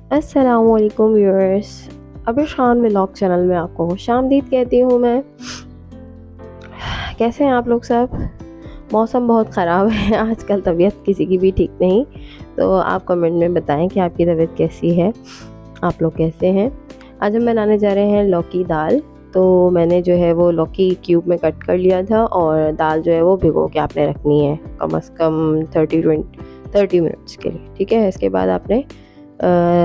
अस्सलामुअलैकुम viewers, अबिश Khan vlog channel में आपको खुशामदीद कहती हूँ मैं। कैसे हैं आप लोग सब? मौसम बहुत ख़राब है आजकल, तबीयत किसी की भी ठीक नहीं। तो आप कमेंट में बताएं कि आपकी तबीयत कैसी है, आप लोग कैसे हैं। आज हम बनाने जा रहे हैं लौकी दाल। तो मैंने जो है वो लौकी क्यूब में कट कर लिया था और दाल जो है वो भिगो के आपने रखनी है कम से कम 30 मिनट्स के लिए, ठीक है। इसके बाद आपने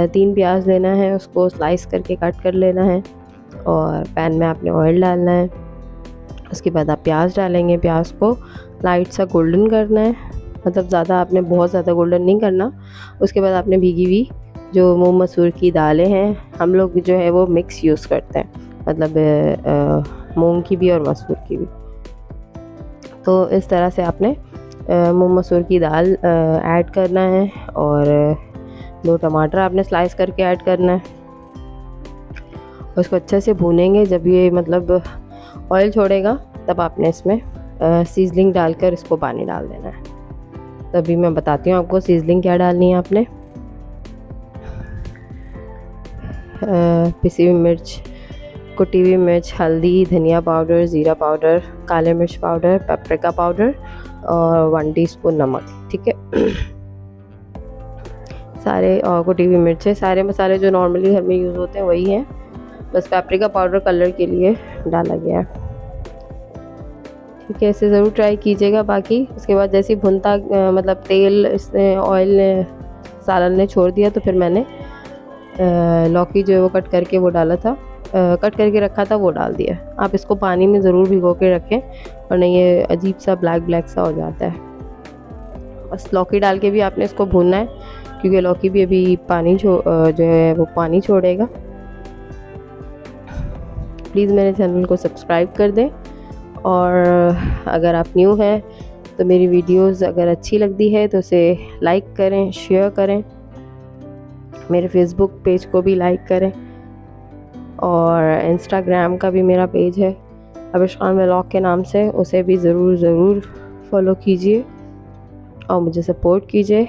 3 प्याज लेना है, उसको स्लाइस करके कट कर लेना है और पैन में आपने ऑयल डालना है। उसके बाद आप प्याज डालेंगे, प्याज को लाइट सा गोल्डन करना है, मतलब ज़्यादा आपने बहुत ज़्यादा गोल्डन नहीं करना। उसके बाद आपने भीगी हुई जो मूंग मसूर की दालें हैं, हम लोग जो है वो मिक्स यूज़ करते हैं, मतलब मूंग की भी और मसूर की भी। तो इस तरह से आपने मूंग मसूर की दाल ऐड करना है और 2 टमाटर आपने स्लाइस करके ऐड करना है। उसको अच्छे से भूनेंगे, जब ये मतलब ऑयल छोड़ेगा तब आपने इसमें सीजलिंग डालकर इसको पानी डाल देना है। तभी मैं बताती हूँ आपको सीजलिंग क्या डालनी है। आपने पिसी हुई मिर्च, कुटी हुई मिर्च, हल्दी, धनिया पाउडर, ज़ीरा पाउडर, काले मिर्च पाउडर, पेपरिका पाउडर और 1 टीस्पून नमक, ठीक है। सारे और कुटी हुई मिर्चें, सारे मसाले जो नॉर्मली घर में यूज़ होते हैं वही हैं, बस पेपरिका पाउडर कलर के लिए डाला गया है, ठीक है। इसे ज़रूर ट्राई कीजिएगा। बाकी उसके बाद जैसे ही भुनता मतलब तेल इसने ऑयल ने सालन ने छोड़ दिया, तो फिर मैंने लौकी जो है वो कट करके वो डाला था, कट करके रखा था वो डाल दिया। आप इसको पानी में ज़रूर भिगो के रखें वरना ये अजीब सा ब्लैक सा हो जाता है। बस लौकी डाल के भी आपने इसको भूनना है, क्योंकि लौकी भी अभी पानी जो है वो पानी छोड़ेगा। प्लीज़ मेरे चैनल को सब्सक्राइब कर दें और अगर आप न्यू हैं तो मेरी वीडियोस अगर अच्छी लगती है तो उसे लाइक करें, शेयर करें, मेरे फेसबुक पेज को भी लाइक करें और इंस्टाग्राम का भी मेरा पेज है अबिश खान व्लॉग के नाम से, उसे भी ज़रूर फॉलो कीजिए और मुझे सपोर्ट कीजिए।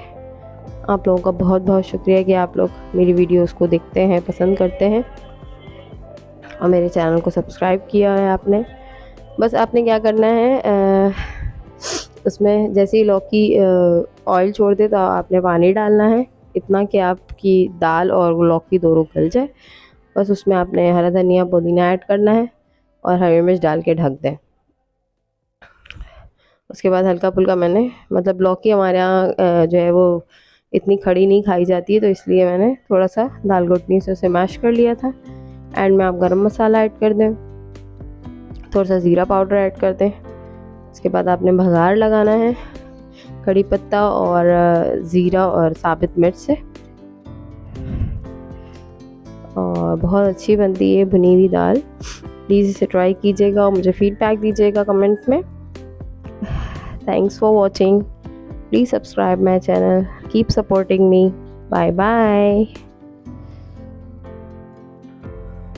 आप लोगों का बहुत बहुत शुक्रिया कि आप लोग मेरी वीडियोस को देखते हैं, पसंद करते हैं और मेरे चैनल को सब्सक्राइब किया है आपने। बस आपने क्या करना है, उसमें जैसे ही लौकी ऑयल छोड़ दे तो आपने पानी डालना है, इतना कि आपकी दाल और लौकी दोनों गल जाए। बस उसमें आपने हरा धनिया पुदीना ऐड करना है और हरी मिर्च डाल के ढक दें। उसके बाद हल्का फुल्का मैंने मतलब लौकी हमारे यहाँ जो है वो इतनी खड़ी नहीं खाई जाती है, तो इसलिए मैंने थोड़ा सा दाल घुटनी से उसे मैश कर लिया था। एंड में आप गरम मसाला ऐड कर दें, थोड़ा सा ज़ीरा पाउडर ऐड कर दें। उसके बाद आपने भगार लगाना है कड़ी पत्ता और ज़ीरा और साबित मिर्च से, और बहुत अच्छी बनती है भुनी हुई दाल। प्लीज़ इसे ट्राई कीजिएगा और मुझे फीडबैक दीजिएगा कमेंट में। Thanks for watching, please subscribe my channel, keep supporting me, bye bye.